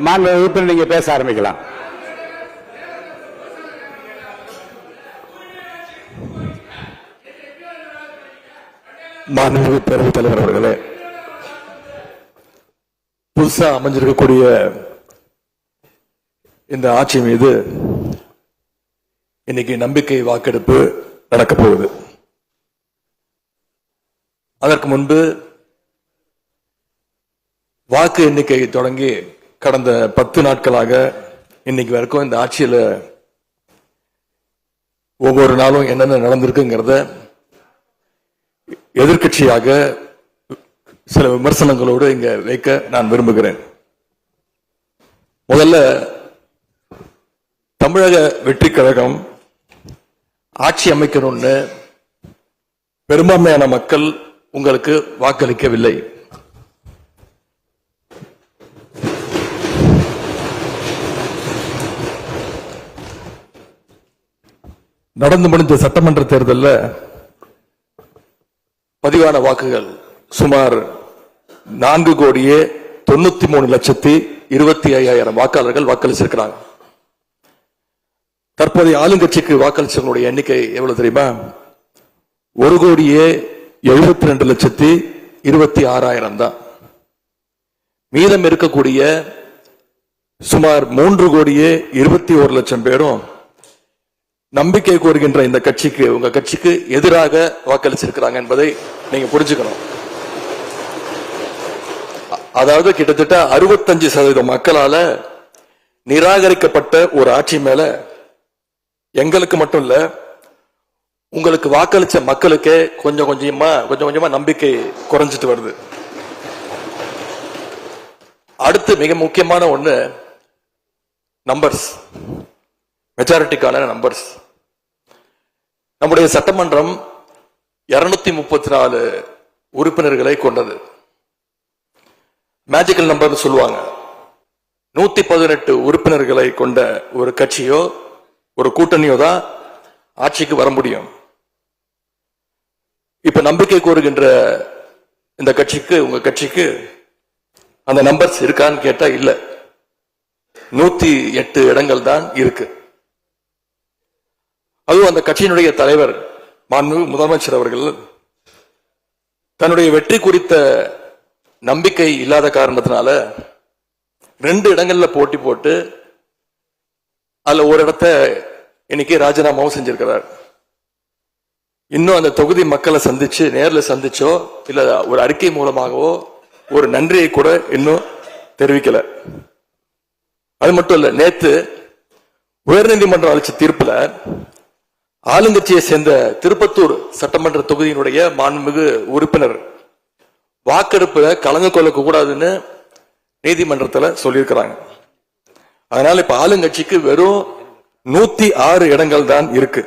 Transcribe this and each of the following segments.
மாண்பு உறுப்பினர் நீங்க பேச ஆரம்பிக்கலாம். மாண்புமிகு பேரவைத் தலைவர் அவர்களே, புதுசா அமைஞ்சிருக்கக்கூடிய இந்த ஆட்சி மீது இன்னைக்கு நம்பிக்கை வாக்கெடுப்பு நடக்க போகுது. அதற்கு முன்பு வாக்கு எண்ணிக்கை தொடங்கி கடந்த 10 நாட்களாக இன்னைக்கு வரைக்கும் இந்த ஆட்சியில ஒவ்வொரு நாளும் என்னென்ன நடந்திருக்குங்கிறத எதிர்கட்சியாக சில விமர்சனங்களோடு இங்க வைக்க நான் விரும்புகிறேன். முதல்ல தமிழக வெற்றி கழகம் ஆட்சி அமைக்கணும்னு பெரும்பான்மையான மக்கள் உங்களுக்கு வாக்களிக்கவில்லை. நடந்து முடிந்த சட்டமன்ற தேர்தலில் பதிவான வாக்குகள் சுமார் 4,93,25,000 வாக்காளர்கள் வாக்களிச்சிருக்கிறாங்க. தற்போதைய ஆளுங்கட்சிக்கு வாக்களிச்சவங்களுடைய எண்ணிக்கை எவ்வளவு தெரியுமா? 1,72,26,000 தான். மீதம் இருக்கக்கூடிய சுமார் 3,21,00,000 பேரும் நம்பிக்கை கோருகின்ற இந்த கட்சிக்கு, உங்க கட்சிக்கு எதிராக வாக்களிச்சிருக்கிறாங்க என்பதை நீங்க புரிஞ்சுக்கணும். அதாவது கிட்டத்தட்ட 65% மக்களால நிராகரிக்கப்பட்ட ஒரு ஆட்சி மேல எங்களுக்கு மட்டும் இல்ல, உங்களுக்கு வாக்களிச்ச மக்களுக்கே கொஞ்சம் கொஞ்சமா நம்பிக்கை குறைஞ்சிட்டு வருது. அடுத்து மிக முக்கியமான ஒண்ணு நம்பர்ஸ், மெஜாரிட்டிக்கான நம்பர்ஸ். நம்முடைய சட்டமன்றம் 234 உறுப்பினர்களை கொண்டது. மேஜிக்கல் நம்பர் சொல்லுவாங்க. 118 உறுப்பினர்களை கொண்ட ஒரு கட்சியோ ஒரு கூட்டணியோ தான் ஆட்சிக்கு வர முடியும். இப்ப நம்பிக்கை கோருகின்ற இந்த கட்சிக்கு, உங்க கட்சிக்கு அந்த நம்பர்ஸ் இருக்கான்னு கேட்டா இல்ல. 108 இடங்கள் தான் இருக்கு. அதுவும் அந்த கட்சியினுடைய தலைவர் மாண்புமிகு முதலமைச்சர் அவர்கள் தன்னுடைய வெற்றி குறித்த நம்பிக்கை இல்லாத காரணத்தினால 2 இடங்கள்ல போட்டி போட்டு அதுல ஒரு இடத்த இன்னைக்கு ராஜினாமாவும் செஞ்சிருக்கிறார். இன்னும் அந்த தொகுதி மக்களை சந்திச்சு, நேரில் சந்திச்சோ இல்ல ஒரு அறிக்கை மூலமாகவோ ஒரு நன்றியை கூட இன்னும் தெரிவிக்கல. அது மட்டும் இல்ல, நேத்து உயர்நீதிமன்றம் அளிச்ச தீர்ப்புல ஆளுங்கட்சியை சேர்ந்த திருப்பத்தூர் சட்டமன்ற தொகுதியினுடைய மாண்புமிகு உறுப்பினர் வாக்கெடுப்புல கலந்து கொள்ள கூடாதுன்னு நீதிமன்றத்தில் சொல்லியிருக்கிறாங்க. அதனால இப்ப ஆளுங்கட்சிக்கு வெறும் 106 இடங்கள் தான் இருக்கு.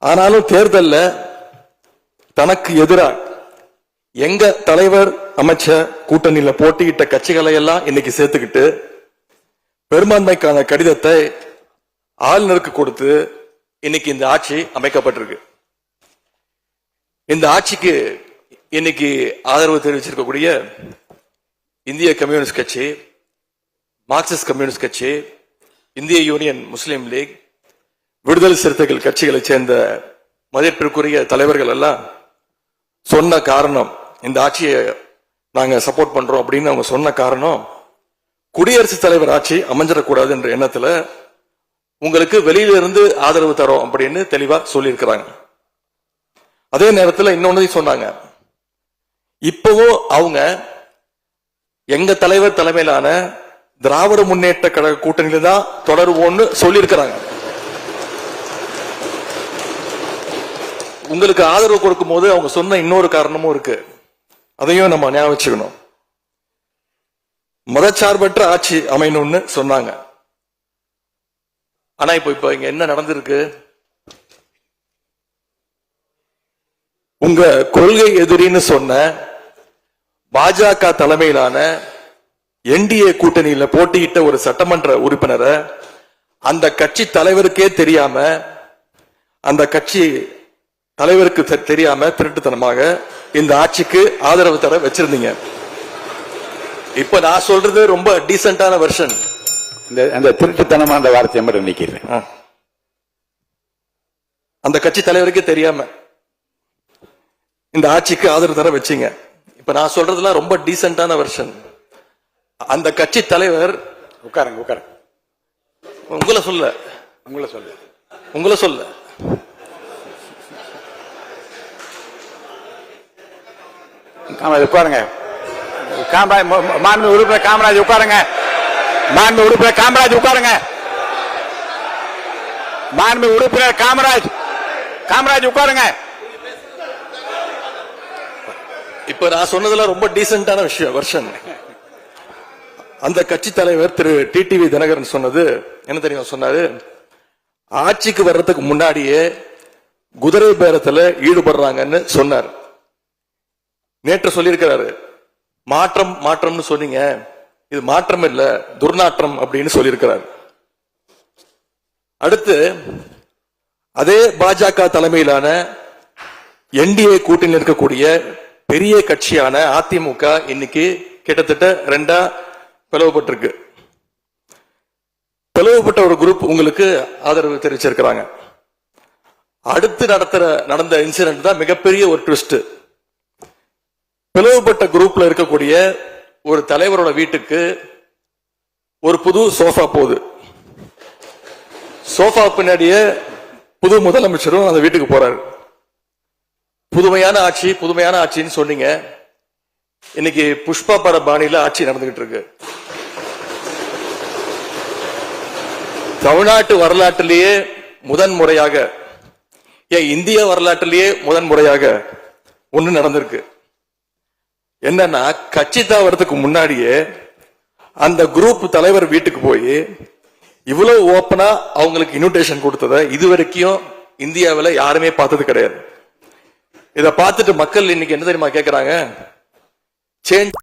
ஆனாலும் தேர்தல்ல தனக்கு எதிராக எங்க தலைவர் அமைச்ச கூட்டணியில போட்டியிட்ட கட்சிகளை எல்லாம் இன்னைக்கு சேர்த்துக்கிட்டு பெரும்பான்மைக்கான கடிதத்தை ஆளுநருக்கு கொடுத்து இன்னைக்கு இந்த ஆட்சி அமைக்கப்பட்டிருக்கு. இந்த ஆட்சிக்கு இன்னைக்கு ஆதரவு தெரிவிச்சிருக்கக்கூடிய இந்திய கம்யூனிஸ்ட் கட்சி, மார்க்சிஸ்ட் கம்யூனிஸ்ட் கட்சி, இந்திய யூனியன் முஸ்லீம் லீக், விடுதலை சிறுத்தைகள் கட்சிகளை சேர்ந்த மதிப்பிற்குரிய தலைவர்கள் எல்லாம் சொன்ன காரணம், இந்த ஆட்சியை நாங்க சப்போர்ட் பண்றோம் அப்படின்னு அவங்க சொன்ன காரணம், குடியரசுத் தலைவர் ஆட்சி அமைஞ்சிடக்கூடாது என்ற எண்ணத்துல உங்களுக்கு வெளியில இருந்து ஆதரவு தரோம் அப்படின்னு தெளிவா சொல்லியிருக்கிறாங்க. அதே நேரத்தில் இன்னொன்னு சொன்னாங்க, இப்பவும் அவங்க எங்க தலைவர் தலைமையிலான திராவிட முன்னேற்ற கழக கூட்டணியில தான் தொடருவோம்னு சொல்லியிருக்கிறாங்க. உங்களுக்கு ஆதரவு கொடுக்கும் போது அவங்க சொன்ன இன்னொரு காரணமும் இருக்கு, அதையும் நம்ம ஞாபகம் வச்சுக்கணும். மதச்சார்பற்ற ஆட்சி அமையணும்னு சொன்னாங்க. ஆனா இப்ப இங்க என்ன நடந்திருக்கு? உங்க கொள்கை எதிரின்னு சொன்ன பாஜக தலைமையிலான என்டிஏ கூட்டணியில போட்டியிட்ட ஒரு சட்டமன்ற உறுப்பினரை அந்த கட்சி தலைவருக்கே தெரியாம, அந்த கட்சி தலைவருக்கு தெரியாம திருட்டுத்தனமாக இந்த ஆட்சிக்கு ஆதரவு தர வச்சிருந்தீங்க. இப்ப நான் சொல்றது ரொம்ப டீசென்டான வெர்ஷன். அந்த திருட்டுத்தனமான அந்த வார்த்தையை மட்டும் நிக்கிறேன். அந்த கட்சி தலைவருக்கே தெரியாம இந்த ஆட்சிக்கு ஆதரவு தர வச்சீங்க. இப்ப நான் சொல்றதுலாம் ரொம்ப டீசென்டான வெர்ஷன். அந்த கட்சி தலைவர் உட்காருங்க உட்காருங்க. உங்களை சொல்ல உங்களை சொல்ல உட்காருங்க. மாண்பு உறுப்பினர் காமராஜ் உட்காருங்க. மாண்பு உறுப்பினர் காமராஜ் உட்காருங்க. மாண்பு உறுப்பினர் காமராஜ் உட்காருங்க. இப்ப நான் சொன்னதுல ரொம்ப டீசென்டான விஷயம் வெர்ஷன். அந்த கட்சி தலைவர் திரு டிடிவி தினகரன் சொன்னது என்ன தெரியும்? சொன்னாரு, ஆட்சிக்கு வர்றதுக்கு முன்னாடியே குதிரை பேரத்துல ஈடுபடுறாங்கன்னு சொன்னார். நேற்று சொல்லியிருக்கிறாரு, மாற்றம்னு சொன்னீங்க, இது மாற்றம் இல்ல துர்நாற்றம் அப்படின்னு சொல்லியிருக்கிறார். அடுத்து அதே பாஜக தலைமையிலான என்டிஏ கூட்டணியில் இருக்கக்கூடிய பெரிய கட்சியான அதிமுக இன்னைக்கு கிட்டத்தட்ட 2 பிளவுபட்டிருக்கு. பிளவுபட்ட ஒரு குரூப் உங்களுக்கு ஆதரவு தெரிவிச்சிருக்கிறாங்க. அடுத்து நடந்த இன்சிடென்ட் தான் மிகப்பெரிய ஒரு ட்விஸ்ட். பிளவுபட்ட குரூப்ல இருக்கக்கூடிய ஒரு தலைவரோட வீட்டுக்கு ஒரு புது சோஃபா போகுது. சோஃபா பின்னாடியே புது முதலமைச்சரும் அந்த வீட்டுக்கு போறாரு. புதுமையான ஆட்சின்னு சொன்னீங்க. இன்னைக்கு புஷ்பா பட பாணியில ஆட்சி நடந்துகிட்டு இருக்கு. தமிழ்நாட்டு வரலாற்றிலேயே முதன்முறையாக, இந்திய வரலாற்றிலேயே முதன்முறையாக ஒண்ணு நடந்திருக்கு. என்னன்னா, கட்சி தாவறதுக்கு முன்னாடியே அந்த குரூப் தலைவர் வீட்டுக்கு போய் இவ்வளவு ஓப்பனா அவங்களுக்கு இன்விடேஷன் கொடுத்ததை இதுவரைக்கும் இந்தியாவில் யாருமே பார்த்தது கிடையாது. இதை பார்த்துட்டு மக்கள் இன்னைக்கு என்ன தெரியுமா கேட்கிறாங்க? சேஞ்ச்